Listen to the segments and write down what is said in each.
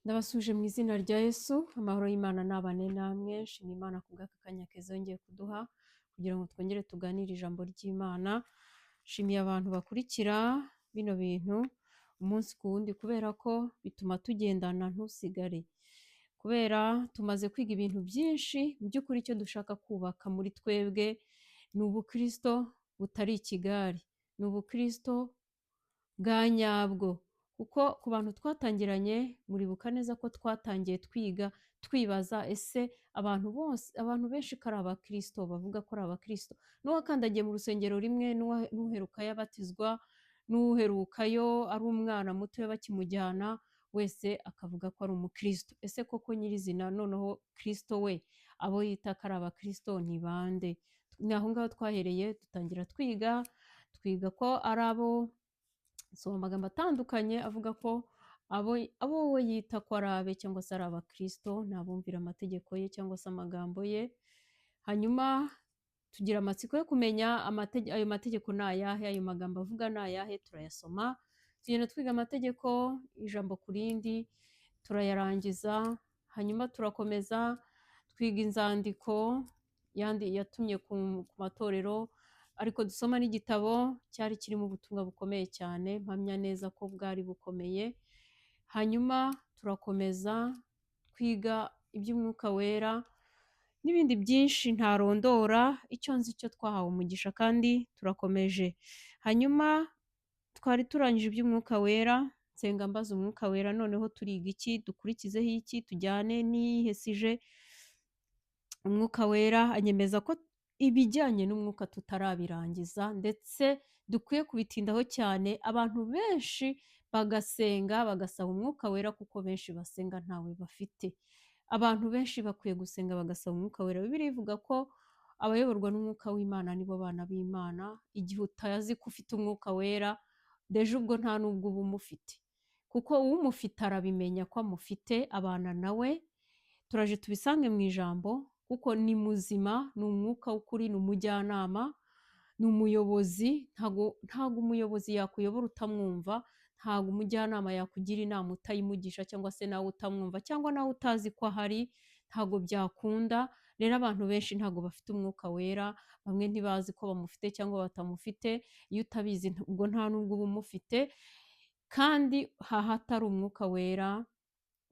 Ndabasuje mu izina rya Yesu, amahoro y'Imana nabane namwe, nshima Imana ku bw'aka kanya keza yongeye kuduha kugira ngo twongere tuganire ijambo ry'Imana. Nshimiye abantu bakurikira bino bintu umunsi ku wundi kubera ko bituma tugendana ntusigare. Kubera tumaze kwiga ibintu byinshi, mu by'ukuri icyo dushaka kubaka muri twebwe ni ubukristo butari ikigare, ni ubukristo bwa nyabwo. Kuko ku bantu twatangiranye muribuka neza ko twatangiye twiga twibaza ese abantu benshi ko ari abakristo bavuga ko ari abakristo, n'uwakandagiye mu rusengero rimwe n'uherukayo abatizwa, n'uherukayo ari umwana muto bakimujyana wese akavuga ko ari umukristo. Ese koko nyirizina noneho kristo we abo yita ko ari abakristo ni bande? Ni aho ngaho twahereye dutangira twiga ko ari abo soma amagambo atandukanye avuga ko abo we yita ko ari abe cyangwa se ari abakristo ni abumvira amategeko ye cyangwa se amagambo ye. Hanyuma tugira amatsiko yo kumenya ayo mategeko ni ayahe, ayo magambo avuga ni ayahe, turayasoma tugenda twiga amategeko ijambo ku rindi turayarangiza. Hanyuma turakomeza twiga inzandiko yatumye ku matorero, ariko dusoma n'igitabo cyari kirimo ubutumwa bukomeye cyane, mpamya neza ko bwari bukomeye. Hanyuma turakomeza twiga iby'umwuka wera n'ibindi byinshi ntarondora, icyo nzi cyo twahawe umugisha kandi turakomeje. Hanyuma twari turangije iby'umwuka wera, nsenga mbaza umwuka wera noneho turiga iki, dukurikizeho iki, tujyane n'iyihesije. Umwuka wera anyemeza ko ibijyanye n'umwuka tutarabirangiza ndetse dukwiye kubitindaho cyane, abantu benshi bagasenga bagasaba umwuka wera kuko benshi basenga ntawe bafite. Abantu benshi bakwiye gusenga bagasaba umwuka wera. Bibiliya ivuga ko abayoborwa n'umwuka w'Imana nibo bana b'Imana. Igihe utazi ko ufite umwuka wera, deje ubwo nta n'ubwo uba umufite, kuko umufite arabimenya ko amufite, abana nawe. Turaje tubisange mu ijambo kuko ni muzima, ni umwuka w'ukuri, ni umujyanama, ni umuyobozi. Ntago umuyobozi yakuyobora utamwumva, ntago umujyanama yakugira inama utayimugisha cyangwa se nawe utamwumva cyangwa nawe utazi ko ahari, ntago byakunda. Rero abantu benshi ntago bafite umwuka wera, bamwe ntibazi ko bamufite cyangwa batamufite. Iyo utabizi ubwo nta n'ubwo uba umufite. Kandi hahatari umwuka wera,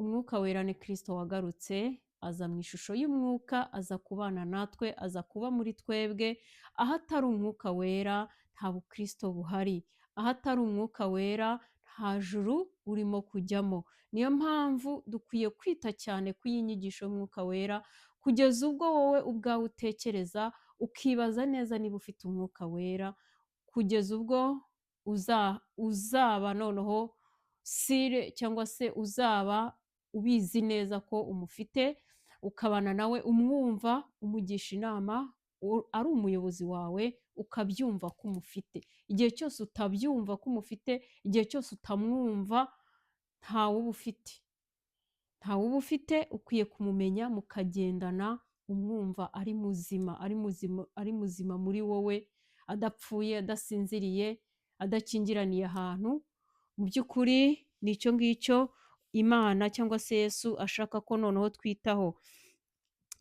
umwuka wera ni Kristo wagarutse aza mu ishusho y'umwuka, aza kubana natwe, aza kuba muri twebwe. Ahatari umwuka wera nta bukristo buhari, ahatari umwuka wera nta juru urimo kujyamo. Niyo mpamvu dukwiye kwita cyane ku y'inyigisho y'umwuka wera, kugeza ubwo wowe ubwawe utekereza ukibaza neza niba ufite umwuka wera, kugeza ubwo uzaba noneho sire cyangwa se uzaba ubizi neza ko umufite, ukabana nawe umwumva, umugisha inama, ari umuyobozi wawe, ukabyumva ko umufite. Igihe cyose utabyumva ko umufite, igihe cyose utamwumva, ntawe uba ufite, ntawe uba ufite. Ukwiye kumumenya mukagendana umwumva ari muzima, ari muzima muri wowe, adapfuye, adasinziriye, adakingiraniye ahantu. Mu by'ukuri ni icyo ngicyo Imana cyangwa se Yesu ashaka ko noneho twitaho.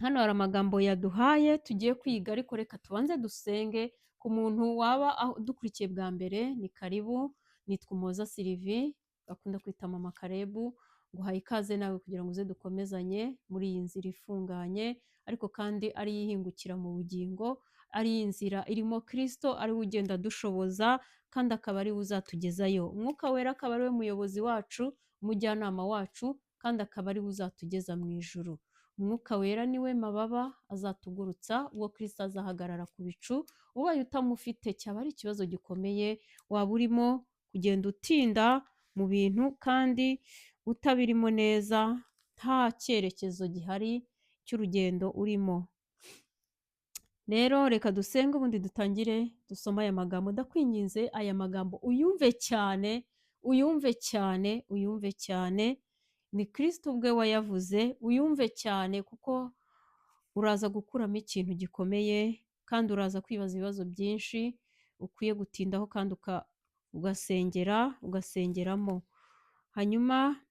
Hano hari amagambo yaduhaye tugiye kwiga, ariko reka tubanze dusenge. Ku muntu waba dukurikiye bwa mbere, ni karibu. Nitwa Umuhoza Sylvie, bakunda kwita Mama Karebu. Nguhaye ikaze nawe kugira ngo uze dukomezanye muri iyi nzira ifunganye, ariko kandi ari yihingukira mu bugingo, ari inzira irimo Kristo, ari we ugenda dushoboza kandi akaba ari we uzatugezayo. Umwuka wera akaba ari we muyobozi wacu, umujyanama wacu, kandi akaba ari we uzatugeza mu ijuru. Umwuka wera niwe mababa azatugurutsa ubwo Kristo azahagarara ku bicu. Ubaye utamufite cyaba ari ikibazo gikomeye, waba urimo kugenda utinda mu bintu kandi utabirimo neza, nta cyerekezo gihari cy'urugendo urimo. Rero reka dusenge ubundi dutangire dusoma aya magambo. Ndakwinginze aya magambo uyumve cyane, uyumve cyane, uyumve cyane. Ni Kristo ubwe wayavuze, uyumve cyane kuko uraza gukuramo ikintu gikomeye kandi uraza kwibaza ibibazo byinshi ukwiye gutindaho kandi ugasengeramo. Hanyuma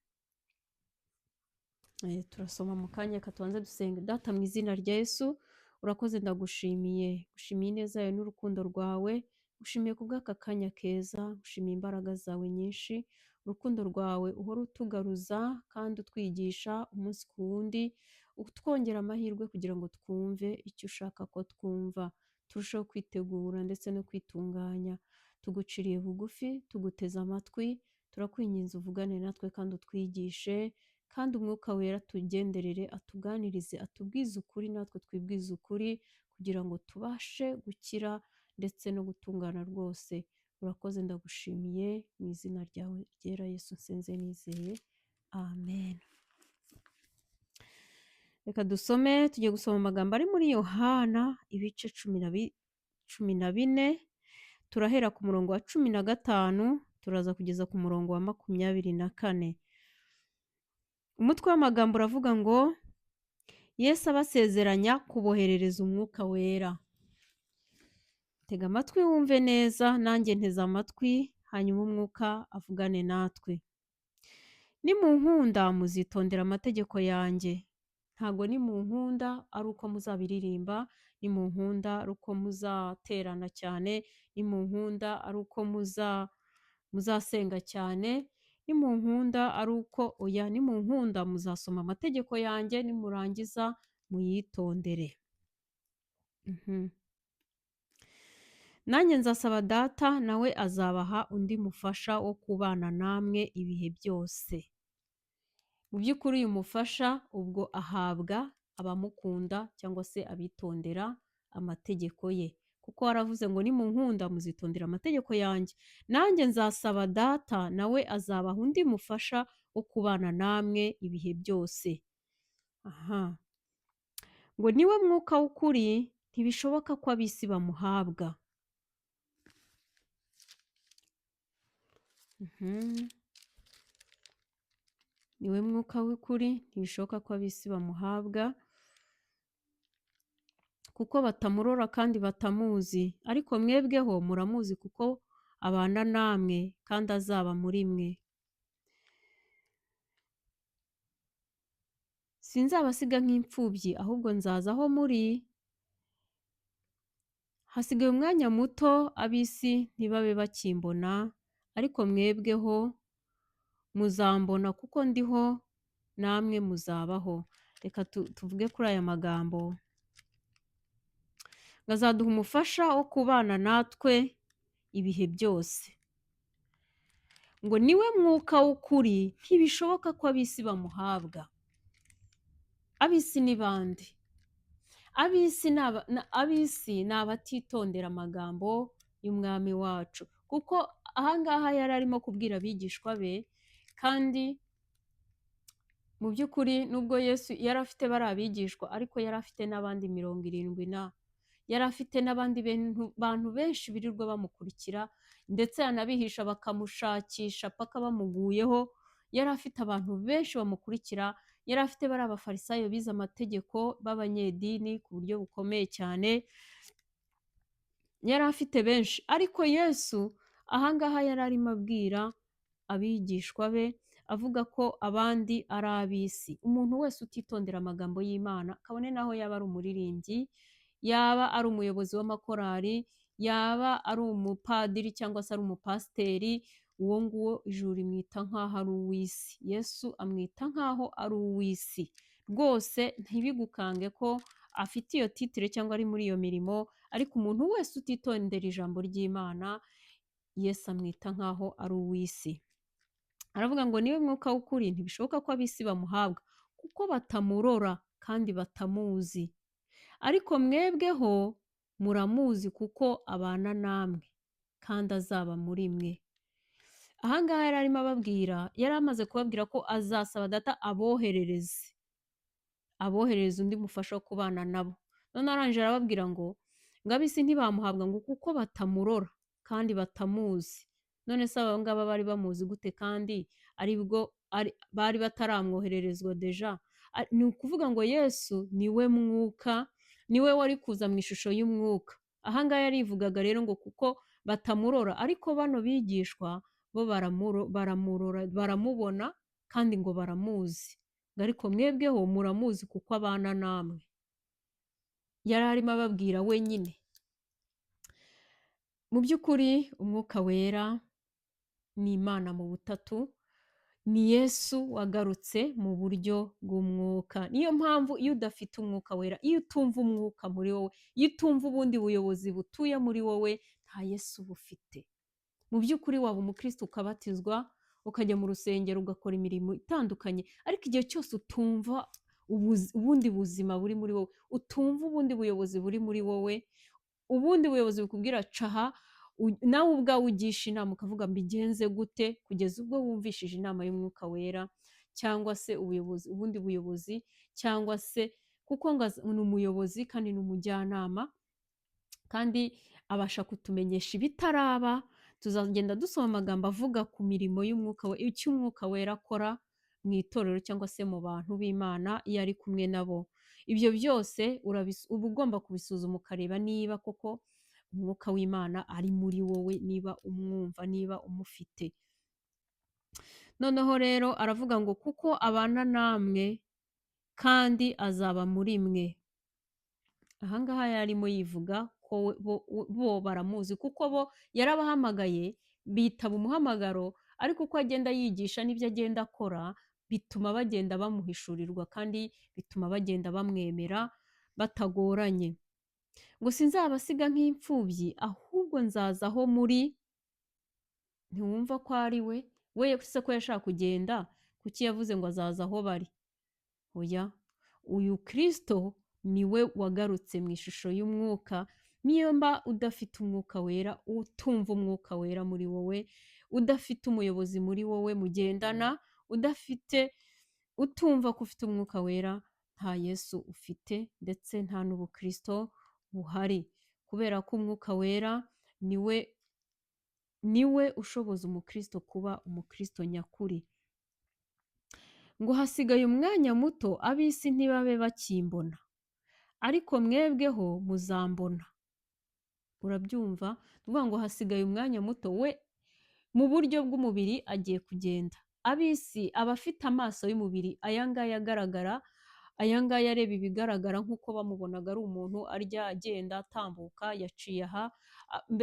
Turasoma mu kanya, reka tubanze dusenga. Data, mu izina rya Yesu, urakoze, ndagushimiye, gushimiye ineza yawe n'urukundo rwawe, gushimiye ku bw'aka kanya keza, gushimiye imbaraga zawe nyinshi, urukundo rwawe uhora utugaruza kandi utwigisha umunsi ku wundi, utwongera amahirwe kugira ngo twumve icyo ushaka ko twumva, turusheho kwitegura ndetse no kwitunganya. Tuguciriye bugufi, tuguteze amatwi, turakwinginze uvugane natwe kandi utwigishe, kandi umwuka wera tugenderere, atuganirize, atubwize ukuri, natwe twibwize ukuri, kugira ngo tubashe gukira ndetse no gutungana rwose. Urakoze, ndagushimiye, mu izina ryawe ryera Yesu nsenze nizeye, amen. Reka dusome, tugiye gusoma amagambo ari muri Yohana ibice 14, turahera ku murongo wa 15 turaza kugeza ku murongo wa 24. Umutwe w'amagambo uravuga ngo Yesu abasezeranya kuboherereza umwuka wera. Tega amatwi wumve neza, nanjye nteze amatwi, hanyuma umwuka avugane natwe. Nimunkunda muzitondera amategeko yanjye. Ntago nimunkunda ari uko muzabiririmba, nimunkunda ari uko muzaterana cyane, nimunkunda ari uko muzasenga cyane, nimunkunda ari uko oya, nimunkunda muzasoma amategeko yanjye, nimurangiza muyitondere. Nanjye nzasaba Data, nawe azabaha undi mufasha wo kubana namwe ibihe byose. Mu by'ukuri uyu mufasha ubwo ahabwa abamukunda cyangwa se abitondera amategeko ye, kuko waravuze ngo nimunkunda muzitondera amategeko yanjye. Nanjye nzasaba Data, nawe azabaha undi mufasha wo kubana namwe ibihe byose. Ngo niwe mwuka w'ukuri, ntibishoboka ko ab'isi bamuhabwa. Niwe mwuka w'ukuri, ntibishoboka ko ab'isi bamuhabwa, kuko batamurora kandi batamuzi, ariko mwebweho muramuzi kuko abana namwe kandi azaba muri mwe. Sinzabasiga nk'imfubyi, ahubwo nzaza aho muri. Hasigaye umwanya muto, ab'isi ntibabe bakimbona, ariko mwebweho muzambona, kuko ndiho namwe muzabaho. Reka tuvuge kuri aya magambo. Ngazaduha umufasha wo kubana natwe ibihe byose. Ngo niwe mwuka w'ukuri, ntibishoboka ko ab'isi bamuhabwa. Ab'isi ni bande? Ab'isi ni abatitondera amagambo y'umwami wacu, kuko ahangaha yari arimo kubwira abigishwa be, kandi mu by'ukuri nubwo Yesu yari afite bari abigishwa, ariko yari afite n'abandi 70, yari afite n'abandi bantu benshi birirwa bamukurikira, ndetse yanabihisha bakamushakisha paka bamuguyeho. Yari afite abantu benshi bamukurikira, yari afite bari abafarisayo bize amategeko b'abanyedini ku buryo bukomeye cyane, yari afite benshi. Ariko Yesu ahangaha yari arimo abwira abigishwa be, avuga ko abandi ari ab'isi. Umuntu wese utitondera amagambo y'Imana, kabone naho yaba ari umuririmbyi, yaba ari umuyobozi w'amakorari, yaba ari umupadiri cyangwa se ari umupasiteri, uwo nguwo ijuru rimwita nk'aho ari uw'isi. Yesu amwita nk'aho ari uw'isi rwose. Ntibigukange ko afite iyo titire cyangwa ari muri iyo mirimo, ariko umuntu wese utitondera ijambo ry'Imana, Yesu amwita nk'aho ari uw'isi. Aravuga ngo niwe mwuka w'ukuri, ntibishoboka ko ab'isi bamuhabwa, kuko batamurora kandi batamuzi, ariko mwebweho muramuzi kuko abana namwe kandi azaba muri mwe. Ahangaha yari arimo ababwira, yari amaze kubabwira ko azasaba Data aboherereze undi mufasha wo kubana nabo. None arangije arababwira ngo ab'isi ntibamuhabwa ngo kuko batamurora kandi batamuzi. None se aba ngaba bari bamuzi gute kandi aribwo bari bataramwohererezwa deja? Ni ukuvuga ngo Yesu niwe mwuka, niwe wari kuza mu ishusho y'umwuka. Ahangaha yarivugaga rero ngo kuko batamurora, ariko bano bigishwa bo baramurora, baramubona kandi ngo baramuzi. ngo ariko mwebweho muramuzi kuko abana namwe. Yari arimo ababwira wenyine. Mu by'ukuri umwuka wera ni Imana mu butatu, ni Yesu wagarutse mu buryo bw'umwuka. Niyo mpamvu iyo udafite umwuka wera, iyo utumva umwuka muri wowe, iyo utumva ubundi buyobozi butuye muri wowe, nta Yesu uba ufite. Mu by'ukuri waba umukristo ukabatizwa, ukajya mu rusengero ugakora imirimo itandukanye, ariko igihe cyose utumva ubundi buzima buri muri wowe, utumva ubundi buyobozi buri muri wowe, ubundi buyobozi bukubwira caha, nawe ubwawe ugisha inama ukavuga mbigenze gute, kugeza ubwo wumvishije inama y'umwuka wera, cyangwa se ubundi buyobozi, cyangwa se kuko ni umuyobozi kandi ni umujyanama, kandi abasha kutumenyesha ibitaraba. Tuzagenda dusoma amagambo avuga ku mirimo y'umwuka we, icyo umwuka wera akora mu itorero cyangwa se mu bantu b'Imana iyo ari kumwe nabo. Ibyo byose uba ugomba kubisuzuma ukareba niba koko umwuka w'Imana ari muri wowe, niba umwumva, niba umufite. Noneho rero aravuga ngo kuko abana namwe kandi azaba muri mwe. Aha ngaha yarimo yivuga ko bo baramuzi kuko bo yarabahamagaye, bitaba umuhamagaro, ariko uko agenda yigisha n'ibyo agenda akora bituma bagenda bamuhishurirwa kandi bituma bagenda bamwemera batagoranye. Ngo sinzabasiga nk'imfubyi, ahubwo nzaza aho muri. Ntiwumva ko ari we? We se ko yashaka kugenda, kuki yavuze ngo azaza aho bari? Oya, uyu Kristo ni we wagarutse mu ishusho y'umwuka. Niyo mba udafite umwuka wera, utumva umwuka wera muri wowe, udafite umuyobozi muri wowe mugendana, utumva ko ufite umwuka wera, nta Yesu ufite, ndetse nta n'ubukristo buhari. Kubera ko umwuka wera niwe ushoboza umukristo kuba umukristo nyakuri. Ngo hasigaye umwanya muto, ab'isi ntibabe bakimbona, ariko mwebweho muzambona. Urabyumva? Uvuga ngo hasigaye umwanya muto, we mu buryo bw'umubiri agiye kugenda. Ab'isi, abafite amaso y'umubiri, aya ngaya agaragara, aya ngaya areba ibigaragara nk'uko bamubonaga ari umuntu arya, agenda, atambuka, yaciye aha,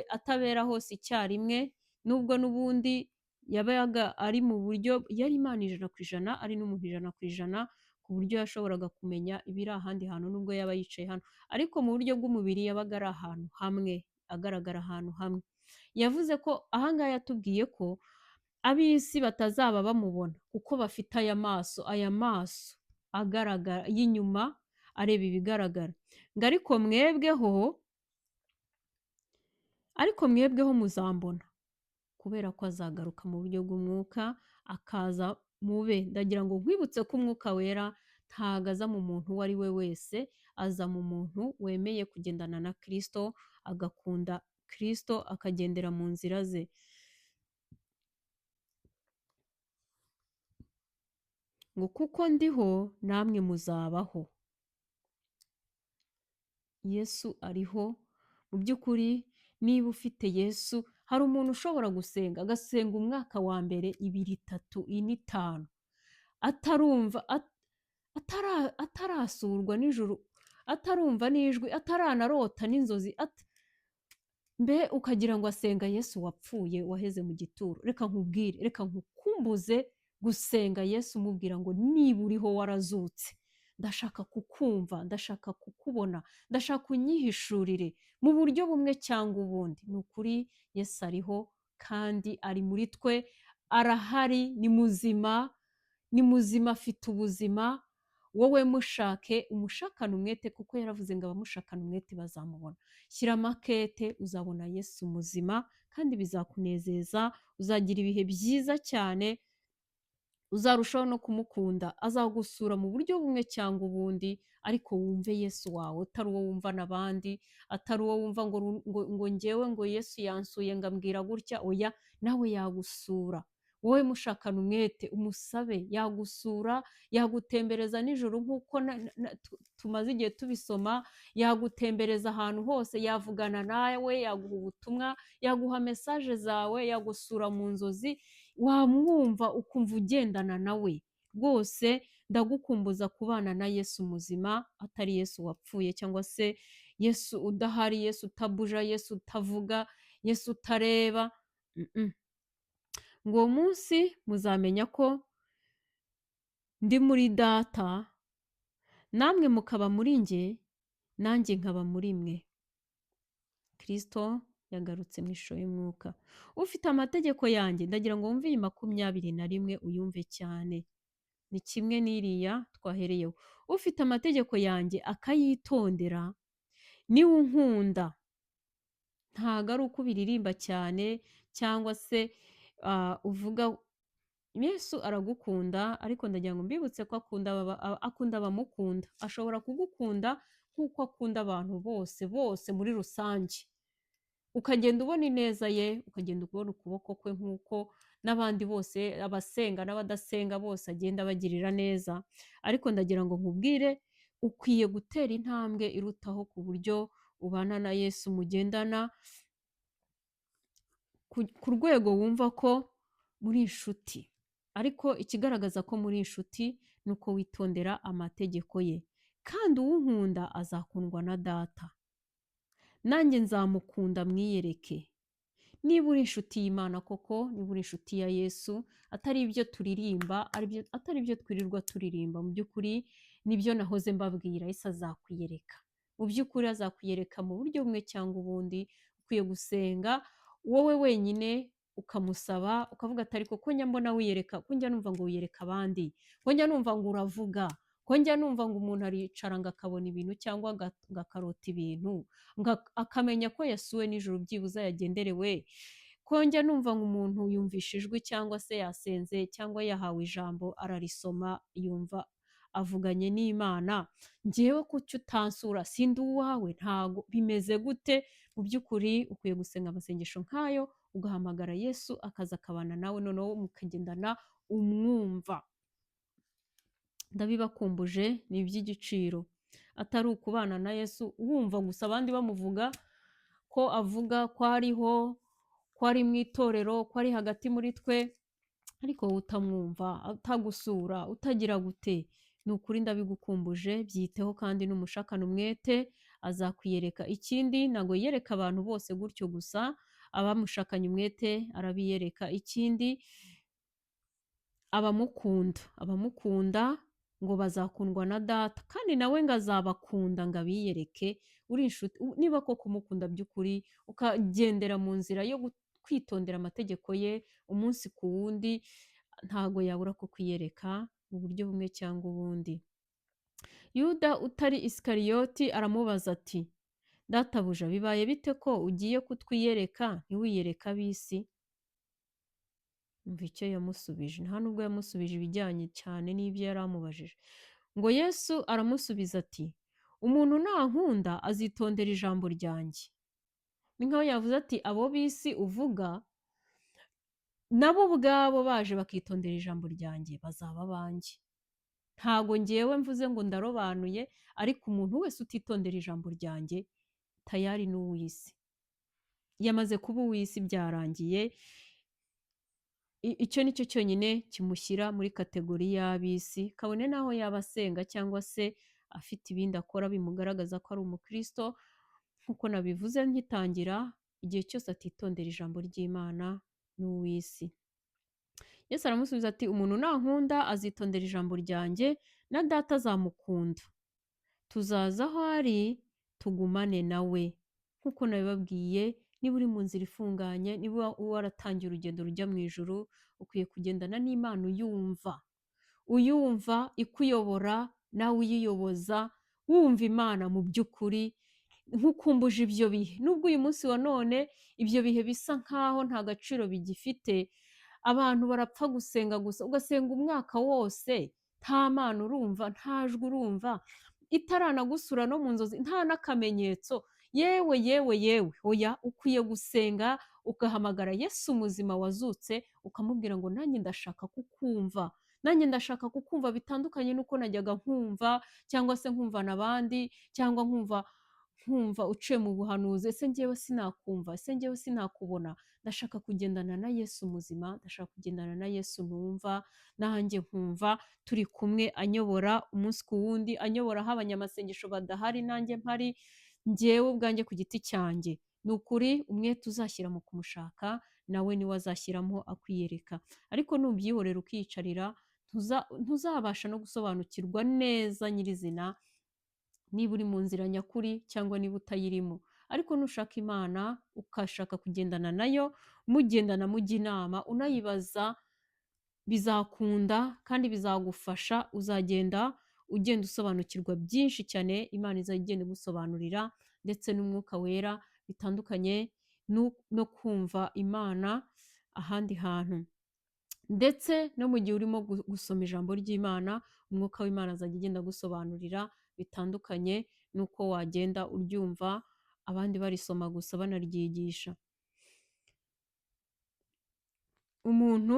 atabera hose icyarimwe, nubwo n'ubundi yabaga ari mu buryo, yari Imana 100%, ari n'umuntu 100%, ku buryo yashoboraga kumenya ibiri ahandi hantu nubwo yaba yicaye hano, ariko mu buryo bw'umubiri yabaga ari ahantu hamwe, agaragara ahantu hamwe. Yavuze ko ahangaha yatubwiye ko ab'isi batazaba bamubona kuko bafite aya maso agaragara y'inyuma areba ibigaragara. Ngo ariko mwebweho muzambona, kubera ko azagaruka mu buryo bw'umwuka, akaza mube. Ndagira ngo nkwibutse ko umwuka wera ntago aza mu muntu uwo ari we wese, aza mu muntu wemeye kugendana na Kristo, agakunda Kristo, akagendera mu nzira ze. Ngo kuko ndiho namwe muzabaho. Yesu ariho. Mu by'ukuri niba ufite Yesu, hari umuntu ushobora gusenga, agasenga umwaka wa mbere, 2, 3, 4, 5, atarumva, atarasurwa n'ijuru, atarumva n'ijwi, ataranarota n'inzozi, mbe ukagira ngo asenga Yesu wapfuye, waheze mu gituro. Reka nkubwire, reka nkukumbuze gusenga Yesu umubwira ngo niba uriho warazutse, ndashaka kukumva, ndashaka kukubona, ndashaka unyihishurire mu buryo bumwe cyangwa ubundi. Ni ukuri Yesu ariho kandi ari muri twe, arahari, ni muzima, afite ubuzima. Wowe mushake, umushakane umwete, kuko yaravuze ngo abamushakana umwete bazamubona. Shyira amakete, uzabona Yesu muzima kandi bizakunezeza, uzagira ibihe byiza cyane, uzarushaho no kumukunda. Azagusura mu buryo bumwe cyangwa ubundi, ariko wumve Yesu wawe, utari uwo wumva n'abandi, atari uwo wumva ngo njyewe ngo Yesu yansuye ngo ambwira gutya. Oya, nawe yagusura. Wowe mushakana umwete, umusabe, yagusura, yagutembereza nijoro nk'uko tumaze igihe tubisoma, yagutembereza ahantu hose, yavugana nawe, yaguha ubutumwa, yaguha mesaje zawe, yagusura mu nzozi, wamwumva ukumva ugendana nawe. Rwose ndagukumbuza kubana na Yesu muzima, atari Yesu wapfuye cyangwa se Yesu udahari, Yesu utabuja, Yesu utavuga, Yesu utareba. Ngo uwo munsi muzamenya ko ndi muri Data, namwe mukaba muri njye, nanjye nkaba muri mwe. Kristo yagarutse mu ishusho y'umwuka. Ufite amategeko yanjye, ndagira ngo wumve iyi 21 uyumve cyane. Ni kimwe n'iriya twahereyeho. Ufite amategeko yanjye akayitondera, niwe unkunda. Ntago ari uko ubiririmba cyane cyangwa se uvuga. Yesu aragukunda, ariko ndagira ngo mbibutse ko akunda abamukunda. Ashobora kugukunda nk'uko akunda abantu bose bose muri rusange. Ukagenda ubona ineza ye, ukagenda ubona ukuboko kwe nk'uko n'abandi bose, abasenga n'abadasenga bose agenda abagirira neza. Ariko ndagira ngo nkubwire, ukwiye gutera intambwe irutaho ku buryo ubana na Yesu, mugendana ku rwego wumva ko muri inshuti. Ariko ikigaragaza ko muri inshuti ni uko witondera amategeko ye. Kandi uwunkunda azakundwa na Data, nanjye nzamukunda mwiyereke. Niba uri inshuti y'Imana koko, niba uri inshuti ya Yesu, atari ibyo turirimba, atari ibyo twirirwa turirimba, mu by'ukuri nibyo nahoze mbabwira, Yesu azakwiyereka. Mu by'ukuri azakwiyereka mu buryo bumwe cyangwa ubundi. Ukwiye gusenga wowe wenyine, ukamusaba, ukavuga ati ariko ko njya mbona wiyereka, ko njya numva ngo wiyereka abandi, ko njya numva ngo uravuga, ko njya numva ngo umuntu aricara ngo akabona ibintu cyangwa ngo akarota ibintu, akamenya ko yasuwe n'ijuru byibuze yagenderewe, ko njya numva ngo umuntu yumvisha ijwi cyangwa se yasenze cyangwa yahawe ijambo ararisoma, yumva avuganye n'Imana. Njyewe kuki utansura? Sindi uwawe? Ntago bimeze gute? Mu by'ukuri ukwiye gusenga amasengesho nk'ayo, ugahamagara Yesu akaza akabana nawe, noneho mukagendana umwumva. Ndabibakumbuje, ni iby'igiciro. Atari ukubana na Yesu wumva gusa abandi bamuvuga, ko avuga ko ariho, ko ari mu itorero, ko ari hagati muri twe, ariko wowe utamwumva, utagusura, utagira gute. Ni ukuri ndabigukumbuje, byiteho kandi numushakana umwete, azakwiyereka. Ikindi, ntago yiyereka abantu bose gutyo gusa, abamushakanye umwete arabiyereka. Ikindi, abamukunda ngo bazakundwa na Data, kandi nawe ngo azabakunda ngo abiyereke. Uri inshuti, niba koko umukunda by'ukuri, ukagendera mu nzira yo kwitondera amategeko ye umunsi ku wundi, ntago yabura kukwiyereka mu buryo bumwe cyangwa ubundi. Yuda utari Isikariyoti aramubaza ati, Databuja, bibaye bite ko ugiye kutwiyereka ntiwiyereka ab'isi? Umva icyo yamusubije. Nta nubwo yamusubije ibijyanye cyane n'ibyo yari amubajije. Ngo Yesu aramusubiza ati, umuntu nankunda azitondera ijambo ryanjye. Ni nkaho yavuze ati, abo b'isi uvuga, nabo ubwabo baje bakitondera ijambo ryanjye bazaba abanjye. Ntago ngewe mvuze ngo ndarobanuye, ariko umuntu wese utitondera ijambo ryanjye tayari n'uw'isi. Yamaze kuba uw'isi, byarangiye. Icyo ni cyo cyonyine kimushyira muri kategori y'ab'isi, kabone n'aho yaba asenga cyangwa se afite ibindi akora bimugaragaza ko ari umukristo. Nk'uko nabivuze nkitangira, igihe cyose atitondera ijambo ry'Imana n'uw'isi. Yesu aramusubiza ati, umuntu nankunda azitondera ijambo ryanjye, na Data azamukunda, tuzaza aho ari tugumane nawe. Nk'uko nabibabwiye, niba uri mu nzira ifunganye, niba waratangiye urugendo rujya mu ijuru, ukwiye kugendana n'Imana uyumva ikuyobora, nawe uyiyoboza, wumva Imana mu by'ukuri, nkukumbuje ibyo bihe. Nubwo uyu munsi wa none ibyo bihe bisa nkaho nta gaciro bigifite, abantu barapfa gusenga gusa, ugasenga umwaka wose nta Mana urumva, nta jwi urumva, itaranagusura no mu nzozi, nta n'akamenyetso. Yewe oya, ukwiye gusenga ugahamagara Yesu muzima wazutse, ukamubwira ngo nanjye ndashaka kukumva, nanjye ndashaka kukumva bitandukanye n'uko najyaga nkumva, cyangwa se nkumva n'abandi, cyangwa nkumva nkumva uciye mu buhanuzi, ese njyewe sinakumva, ese njyewe sinakubona. Ndashaka kugendana na Yesu muzima, ndashaka kugendana na Yesu numva, nanjye nkumva turi kumwe anyobora umunsi ku wundi, anyobora aho abanyamasengesho badahari nanjye mpari, njyewe ubwanjye ku giti cyanjye. Ni ukuri umwete uzashyira mu kumushaka nawe niwe azashyiramo akwiyereka. Ariko nubyihorera ukiyicarira, ntuzabasha no gusobanukirwa neza nyirizina niba uri mu nzira nyakuri cyangwa niba utayirimo. Ariko nushaka Imana ukashaka kugendana nayo, mugendana mujya inama, unayibaza, bizakunda kandi bizagufasha. Uzagenda ugenda usobanukirwa byinshi cyane, Imana izajya igenda igusobanurira, ndetse n'Umwuka Wera, bitandukanye no kumva Imana ahandi hantu. Ndetse no mu gihe urimo gusoma ijambo ry'Imana, Umwuka w'Imana azajya agenda agusobanurira, bitandukanye n'uko wagenda uryumva abandi barisoma gusa banaryigisha. Umuntu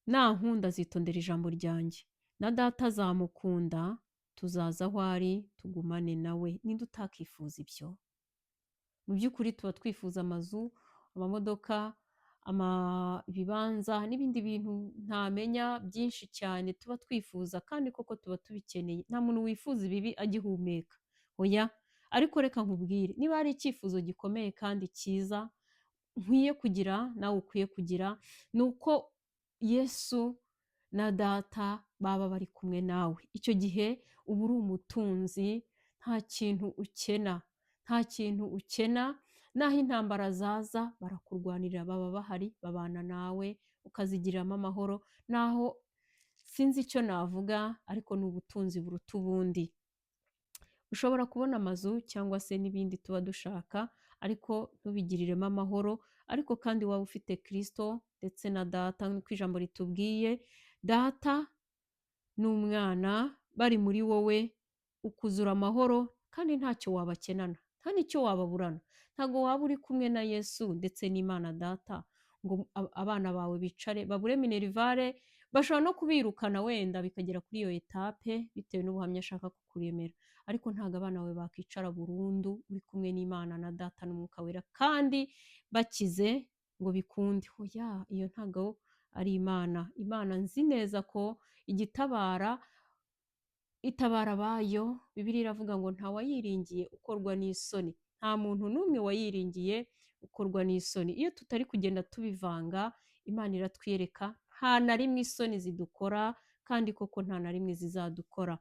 nankunda azitondera ijambo ryanjye, na Data azamukunda, tuzaza aho ari tugumane nawe. Ninde utakifuza ibyo? Mu by'ukuri tuba twifuza amazu, amamodoka, ibibanza n'ibindi bintu ntamenya byinshi cyane tuba twifuza, kandi koko tuba tubikeneye. Nta muntu wifuza ibibi agihumeka, oya. Ariko reka nkubwire, niba hari icyifuzo gikomeye kandi cyiza nkwiye kugira, nawe ukwiye kugira, ni uko Yesu na Data baba bari kumwe nawe. Icyo gihe uba uri umutunzi, nta kintu ukena, nta kintu ukena. Naho intambara zaza barakurwanirira, baba bahari, babana nawe, ukazigiriramo amahoro. Naho sinzi icyo navuga, ariko ni ubutunzi buruta ubundi. Ushobora kubona amazu cyangwa se n'ibindi tuba dushaka, ariko ntubigiriremo amahoro. Ariko kandi waba ufite Kristo ndetse na Data, nk'uko ijambo ritubwiye, Data n'Umwana bari muri wowe, ukuzura amahoro, kandi ntacyo wabakenana, nta n'icyo wababurana. Ntabwo waba uri kumwe na Yesu ndetse n'Imana Data ngo abana bawe bicare babure minerivare. Bashobora no kubirukana wenda bikagera kuri iyo etape bitewe n'ubuhamya ashaka kukuremera, ariko ntabwo abana bawe bakicara burundu uri kumwe n'Imana na Data n'Umwuka Wera kandi bakize ngo bikunde. Oya, iyo ntabwo ari Imana. Imana nzi neza ko igitabara itabara abayo. Bibiliya iravuga ngo nta wayiringiye ukorwa n'isoni, nta muntu n'umwe wayiringiye ukorwa n'isoni. Iyo tutari kugenda tubivanga, Imana iratwiyereka, nta na rimwe isoni zidukora, kandi koko nta na rimwe zizadukora.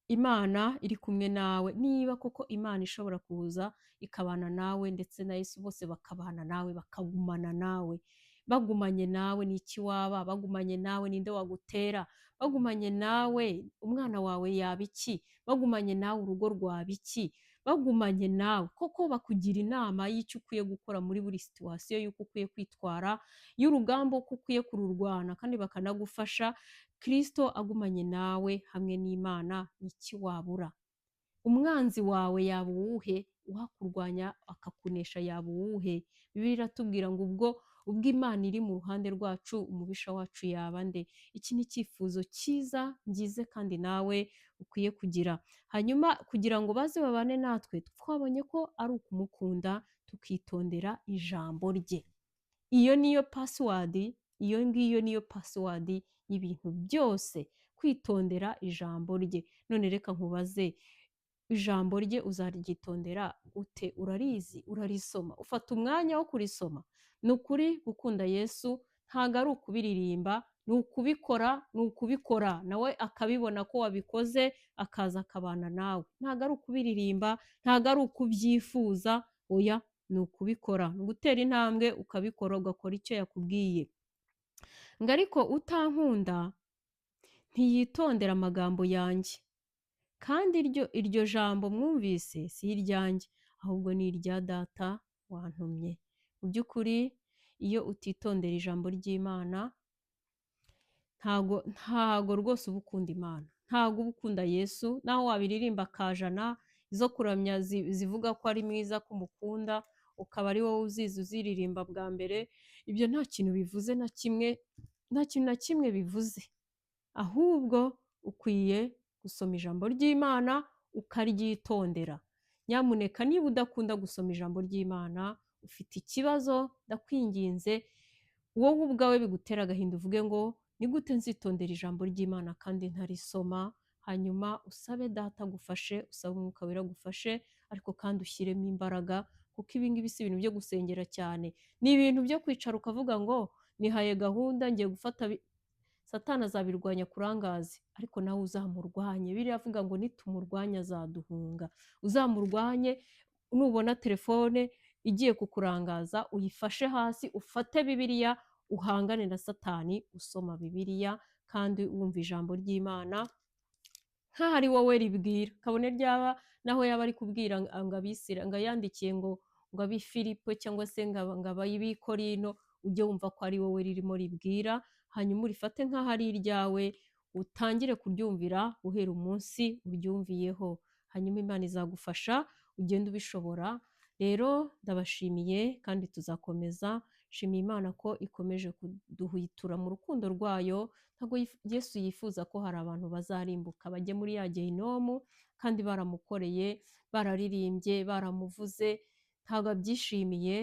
Imana iri kumwe nawe. Niba koko Imana ishobora kuza ikabana nawe ndetse na Yesu, bose bakabana nawe, bakagumana nawe, bagumanye nawe, ni iki waba? Bagumanye nawe, ninde wagutera? Bagumanye nawe, umwana wawe yaba iki? Bagumanye nawe, urugo rwaba iki? Bagumanye nawe koko bakugira inama y'icyo ukwiye gukora muri buri situwasiyo, y'uko ukwiye kwitwara, y'urugamba uko ukwiye kururwana, kandi bakanagufasha. Kristo agumanye nawe hamwe n'Imana, ni iki wabura? Umwanzi wawe yaba uwuhe? Uhakurwanya akakunesha yaba uwuhe? Bibiliya iratubwira ngo ubwo Imana iri mu ruhande rwacu, umubisha wacu yaba nde? Iki ni icyifuzo cyiza ngize kandi nawe ukwiye kugira. Hanyuma kugira ngo baze babane natwe, twabonye ko ari ukumukunda, tukitondera ijambo rye. Iyo niyo password, iyo ngiyo niyo password y'ibintu byose, kwitondera ijambo rye. None reka nkubaze, ijambo rye uzaryitondera ute? Urarizi? Urarisoma? Ufata umwanya wo kurisoma? Ni ukuri gukunda Yesu ntabwo ari ukubiririmba, ni ukubikora, ni ukubikora nawe akabibona ko wabikoze, akaza akabana nawe. Ntabwo ari ukubiririmba, ntabwo ari ukubyifuza, oya, ni ukubikora, ni ugutera intambwe ukabikora, ugakora icyo yakubwiye. Ngo ariko utankunda ntiyitondera amagambo yanjye, kandi iryo jambo mwumvise si iryanjye, ahubwo ni irya Data wantumye. Mu by'ukuri iyo utitondera ijambo ry'Imana, ntago rwose uba ukunda Imana, ntago uba ukunda Yesu. Naho wabiririmba akajana, izo kuramya zivuga ko ari mwiza, ko umukunda, ukaba ari wowe uziririmba bwa mbere, ibyo nta kintu bivuze na kimwe, nta kintu na kimwe bivuze. Ahubwo ukwiye gusoma ijambo ry'Imana ukaryitondera. Nyamuneka niba udakunda gusoma ijambo ry'Imana, ufite ikibazo, ndakwinginze wowe ubwawe bigutera agahinda uvuge ngo ni gute nzitondera ijambo ry'Imana kandi ntarisoma, hanyuma usabe data agufashe, usabe umwuka wera agufashe, ariko kandi ushyiremo imbaraga, kuko ibi ngibi si ibintu byo gusengera cyane, ni ibintu byo kwicara ukavuga ngo nihaye gahunda ngiye gufata Satani azabirwanya kurangazi, ariko nawe uzamurwanye. Bibiliya avuga ngo nitumurwanya azaduhunga. Uzamurwanye, nubona telefone igiye kukurangaza uyifashe hasi, ufate Bibiliya uhangane na Satani usoma Bibiliya kandi wumva ijambo ry'Imana nk'aho ari wowe ribwira, kabone ryaba naho yaba ari kubwira ngo abisira ngo yandikiye ngo abi Filipo cyangwa se ngo abayi Korino, ujye wumva ko ari wowe ririmo ribwira, hanyuma urifate nk'aho ari iryawe, utangire kuryumvira uhera umunsi uryumviyeho, hanyuma Imana izagufasha ugende ubishobora. Rero ndabashimiye kandi tuzakomeza. Shimiye Imana ko ikomeje kuduhwitura mu rukundo rwayo. Ntabwo Yesu yifuza ko hari abantu bazarimbuka bajye muri ya gehinomu kandi baramukoreye, bararirimbye, baramuvuze, ntabwo abyishimiye,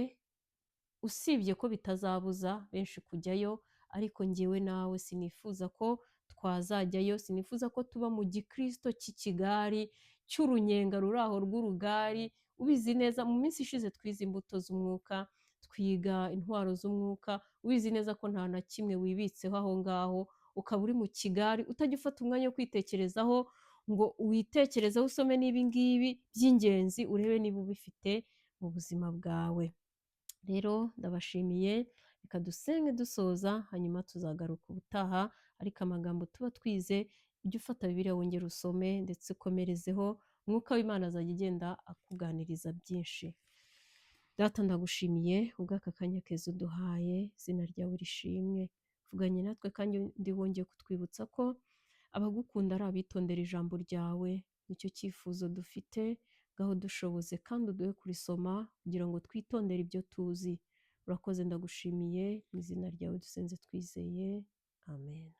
usibye ko bitazabuza benshi kujyayo, ariko njyewe nawe sinifuza ko twazajyayo, sinifuza ko tuba mu gikristo cy'ikigari, cy'urunyenga ruri aho rw'urugari. Ubizi neza mu minsi ishize twize imbuto z'umwuka, twiga intwaro z'umwuka, ubizi neza ko nta na kimwe wibitseho aho ngaho, ukaba uri mu kigari utajya ufata umwanya wo kwitekerezaho ngo witekerezeho, usome n'ibi ngibi by'ingenzi, urebe niba ubifite mu buzima bwawe. Rero ndabashimiye, reka dusenge dusoza, hanyuma tuzagaruka ubutaha, ariko amagambo tuba twize ujye ufata Bibiliya wongere usome ndetse ukomerezeho, umwuka w'Imana azajya agenda akuganiriza byinshi. Data ndagushimiye ubw'aka kanya keza uduhaye, izina ryawe rishimwe, vuganye natwe kandi wongeye kutwibutsa ko abagukunda ari abitondera ijambo ryawe, nicyo cyifuzo dufite, ngaho dushoboze kandi uduhe kurisoma kugira ngo twitondere ibyo tuzi. Urakoze, ndagushimiye, mu izina ryawe dusenze twizeye, amen.